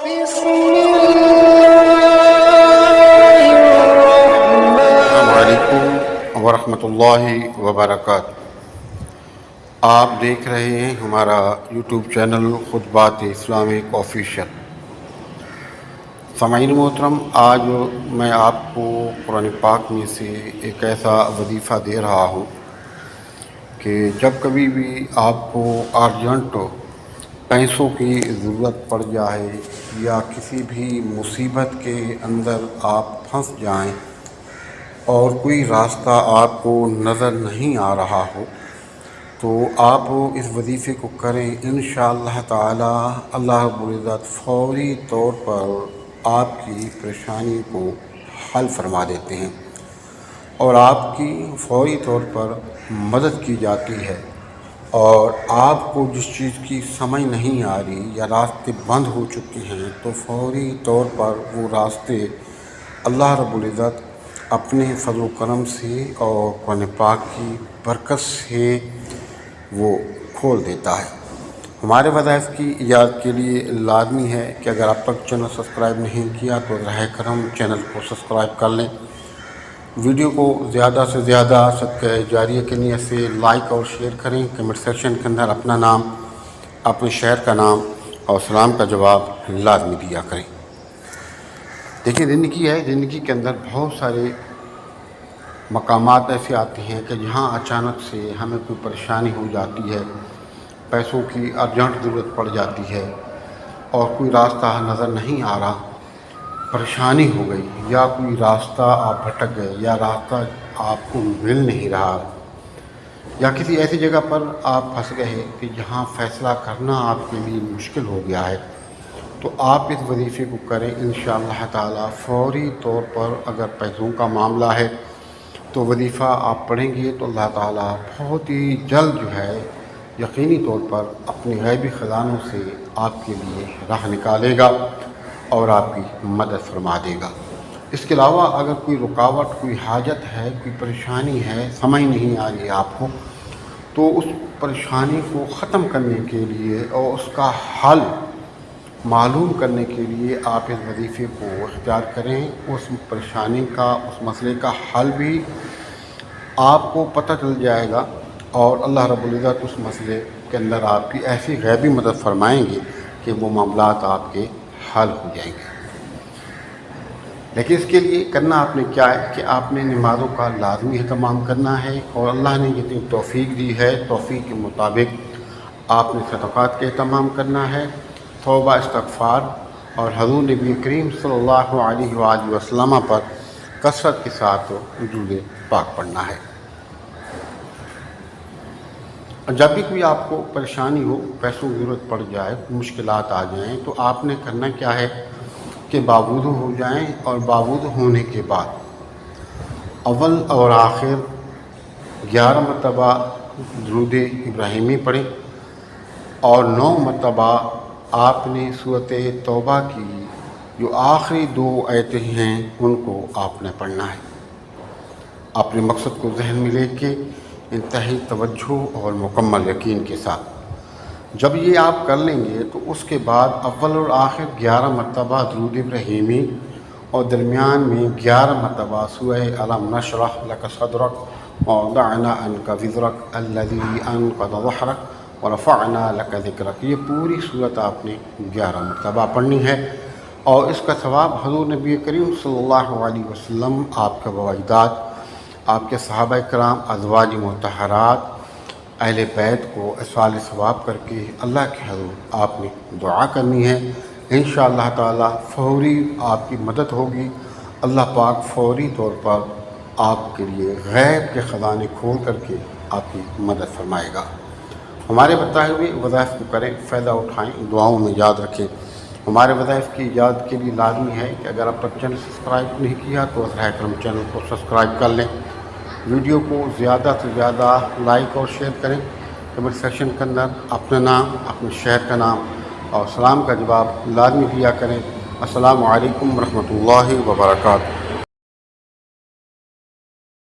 السلام علیکم ورحمۃ اللہ وبرکاتہ۔ آپ دیکھ رہے ہیں ہمارا یوٹیوب چینل خطبات اسلامک آفیشیل۔ سامعین محترم، آج میں آپ کو قرآن پاک میں سے ایک ایسا وظیفہ دے رہا ہوں کہ جب کبھی بھی آپ کو ارجنٹ پیسوں کی ضرورت پڑ جائے یا کسی بھی مصیبت کے اندر آپ پھنس جائیں اور کوئی راستہ آپ کو نظر نہیں آ رہا ہو، تو آپ اس وظیفے کو کریں۔ انشاءاللہ تعالی اللہ رب العزت فوری طور پر آپ کی پریشانی کو حل فرما دیتے ہیں اور آپ کی فوری طور پر مدد کی جاتی ہے، اور آپ کو جس چیز کی سمجھ نہیں آ رہی یا راستے بند ہو چکے ہیں تو فوری طور پر وہ راستے اللہ رب العزت اپنے فضل و کرم سے اور قرآن پاک کی برکت سے وہ کھول دیتا ہے۔ ہمارے وظائف کی ایجاد کے لیے لازمی ہے کہ اگر آپ تک چینل سبسکرائب نہیں کیا تو براہ کرم چینل کو سبسکرائب کر لیں، ویڈیو کو زیادہ سے زیادہ صدقہ جاریہ کی نیت سے لائک اور شیئر کریں، کمنٹ سیکشن کے اندر اپنا نام، اپنے شہر کا نام اور سلام کا جواب لازمی دیا کریں۔ دیکھیں، زندگی ہے، زندگی کے اندر بہت سارے مقامات ایسے آتے ہیں کہ جہاں اچانک سے ہمیں کوئی پریشانی ہو جاتی ہے، پیسوں کی ارجنٹ ضرورت پڑ جاتی ہے اور کوئی راستہ نظر نہیں آ رہا، پریشانی ہو گئی یا کوئی راستہ آپ بھٹک گئے یا راستہ آپ کو مل نہیں رہا یا کسی ایسی جگہ پر آپ پھنس گئے کہ جہاں فیصلہ کرنا آپ کے لیے مشکل ہو گیا ہے، تو آپ اس وظیفے کو کریں۔ انشاءاللہ تعالی فوری طور پر اگر پیسوں کا معاملہ ہے تو وظیفہ آپ پڑھیں گے تو اللہ تعالی بہت ہی جلد جو ہے یقینی طور پر اپنے غیبی خزانوں سے آپ کے لیے راہ نکالے گا اور آپ کی مدد فرما دے گا۔ اس کے علاوہ اگر کوئی رکاوٹ، کوئی حاجت ہے، کوئی پریشانی ہے، سمجھ نہیں آ رہی ہے آپ کو، تو اس پریشانی کو ختم کرنے کے لیے اور اس کا حل معلوم کرنے کے لیے آپ اس وظیفے کو اختیار کریں۔ اس پریشانی کا، اس مسئلے کا حل بھی آپ کو پتہ چل جائے گا اور اللہ رب العزت اس مسئلے کے اندر آپ کی ایسی غیبی مدد فرمائیں گے کہ وہ معاملات آپ کے حل ہو جائیں گے۔ لیکن اس کے لیے کرنا آپ نے کیا ہے کہ آپ نے نمازوں کا لازمی اہتمام کرنا ہے، اور اللہ نے جتنی توفیق دی ہے توفیق کے مطابق آپ نے صدقات کا اہتمام کرنا ہے، توبہ استغفار اور حضور نبی کریم صلی اللہ علیہ وآلہ وسلم پر کثرت کے ساتھ درود پاک پڑھنا ہے۔ جب بھی کوئی آپ کو پریشانی ہو، پیسوں کی ضرورت پڑ جائے، مشکلات آ جائیں، تو آپ نے کرنا کیا ہے کہ باوضو ہو جائیں، اور باوضو ہونے کے بعد اول اور آخر 11 مرتبہ درود ابراہیمی پڑھیں اور 9 مرتبہ آپ نے سورۃ توبہ کی جو آخری 2 آیتیں ہیں ان کو آپ نے پڑھنا ہے، اپنے مقصد کو ذہن میں لے کے انتہائی توجہ اور مکمل یقین کے ساتھ۔ جب یہ آپ کر لیں گے تو اس کے بعد اول اور آخر 11 مرتبہ درود ابراہیمی اور درمیان میں 11 مرتبہ سورہ الم نشرح لک صدرک ووضعنا عنک وزرک الذی انقض ظہرک ورفعنا لک ذکرک، یہ پوری صورت آپ نے 11 مرتبہ پڑھنی ہے، اور اس کا ثواب حضور نبی کریم صلی اللہ علیہ وسلم، آپ کے باجداد، آپ کے صحابہ کرام، ازواج مطہرات، اہل بیت کو اصال ثواب کر کے اللہ کے حضور آپ نے دعا کرنی ہے۔ انشاءاللہ تعالی فوری آپ کی مدد ہوگی، اللہ پاک فوری طور پر آپ کے لیے غیب کے خزانے کھول کر کے آپ کی مدد فرمائے گا۔ ہمارے بتائے ہوئے وظائف کو کریں، فائدہ اٹھائیں، دعاؤں میں یاد رکھیں۔ ہمارے وظائف کی ایجاد کے لیے لازمی ہے کہ اگر آپ تک چینل سبسکرائب نہیں کیا تو براہ کرم چینل کو سبسکرائب کر لیں، ویڈیو کو زیادہ سے زیادہ لائک اور شیئر کریں، کمنٹ سیکشن کے اندر اپنا نام، اپنے شہر کا نام اور سلام کا جواب لازمی دیا کریں۔ السلام علیکم ورحمۃ اللہ وبرکاتہ۔